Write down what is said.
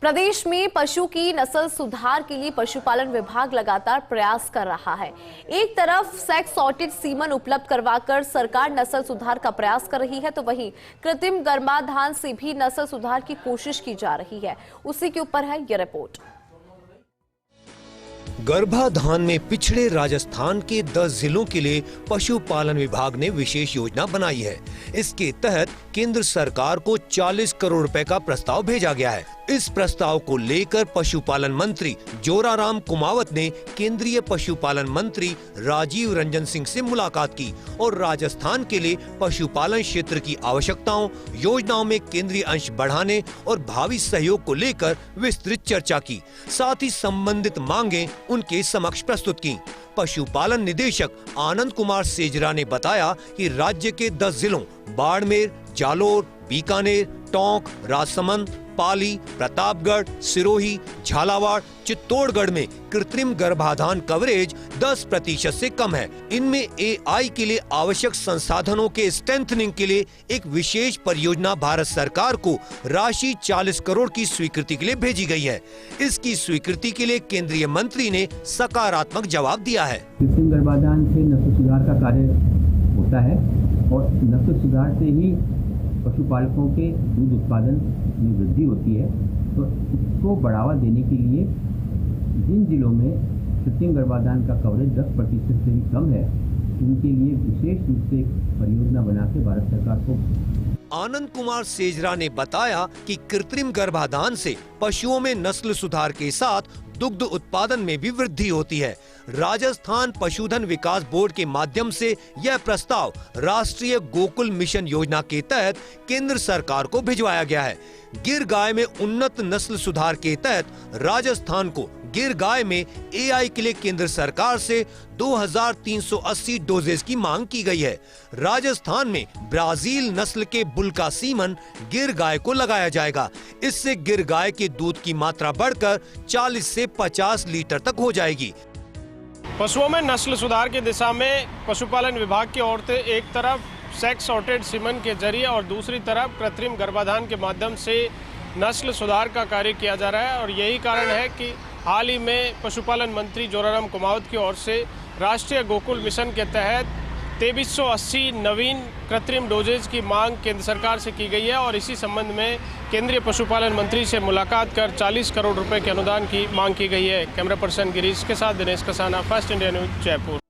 प्रदेश में पशु की नस्ल सुधार के लिए पशुपालन विभाग लगातार प्रयास कर रहा है। एक तरफ सेक्स सॉर्टेड सीमन उपलब्ध करवाकर सरकार नस्ल सुधार का प्रयास कर रही है, तो वहीं कृत्रिम गर्भाधान से भी नस्ल सुधार की कोशिश की जा रही है। उसी के ऊपर है यह रिपोर्ट। गर्भाधान में पिछड़े राजस्थान के 10 जिलों के लिए पशुपालन विभाग ने विशेष योजना बनाई है। इसके तहत केंद्र सरकार को 40 करोड़ रुपए का प्रस्ताव भेजा गया है। इस प्रस्ताव को लेकर पशुपालन मंत्री जोराराम कुमावत ने केंद्रीय पशुपालन मंत्री राजीव रंजन सिंह से मुलाकात की और राजस्थान के लिए पशुपालन क्षेत्र की आवश्यकताओं, योजनाओं में केंद्रीय अंश बढ़ाने और भावी सहयोग को लेकर विस्तृत चर्चा की। साथ ही संबंधित मांगे उनके समक्ष प्रस्तुत की। पशुपालन निदेशक आनंद कुमार सेजरा ने बताया कि राज्य के 10 जिलों बाड़मेर, जालोर, बीकानेर, टोंक, राजसमंद, पाली, प्रतापगढ़, सिरोही, झालावाड़, चित्तौड़गढ़ में कृत्रिम गर्भाधान कवरेज 10% से कम है। इनमें AI के लिए आवश्यक संसाधनों के स्ट्रेंथनिंग के लिए एक विशेष परियोजना भारत सरकार को राशि 40 करोड़ की स्वीकृति के लिए भेजी गई है। इसकी स्वीकृति के लिए केंद्रीय मंत्री ने सकारात्मक जवाब दिया है। कृत्रिम गर्भाधान से नस्ल सुधार का कार्य होता है और नस्ल सुधार से ही पशुपालकों के दूध उत्पादन में वृद्धि होती है। तो इसको बढ़ावा देने के लिए जिन जिलों में कृत्रिम गर्भाधान का कवरेज 10% से भी कम है, उनके लिए विशेष रूप से एक परियोजना बना के भारत सरकार को। आनंद कुमार सेजरा ने बताया कि कृत्रिम गर्भाधान से पशुओं में नस्ल सुधार के साथ दुग्ध उत्पादन में भी वृद्धि होती है। राजस्थान पशुधन विकास बोर्ड के माध्यम से यह प्रस्ताव राष्ट्रीय गोकुल मिशन योजना के तहत केंद्र सरकार को भिजवाया गया है। गिर गाय में उन्नत नस्ल सुधार के तहत राजस्थान को गिर गाय में AI के लिए केंद्र सरकार से 2380 डोजेस की मांग की गई है। राजस्थान में ब्राजील नस्ल के बुल का सीमन गिर गाय को लगाया जाएगा। इससे गिर गाय के दूध की मात्रा बढ़कर 40 से 50 लीटर तक हो जाएगी। पशुओं में नस्ल सुधार की दिशा में पशुपालन विभाग की ओर से एक तरफ सेक्स सॉर्टेड सीमन के जरिए और दूसरी तरफ कृत्रिम गर्भाधान के माध्यम से नस्ल सुधार का कार्य किया जा रहा है। और यही कारण है कि हाल ही में पशुपालन मंत्री जोराराम कुमावत की ओर से राष्ट्रीय गोकुल मिशन के तहत 2380 नवीन कृत्रिम डोजेज की मांग केंद्र सरकार से की गई है और इसी संबंध में केंद्रीय पशुपालन मंत्री से मुलाकात कर 40 करोड़ रुपए के अनुदान की मांग की गई है। कैमरा पर्सन गिरीश के साथ Dinesh Kasana, first India news, Jaipur.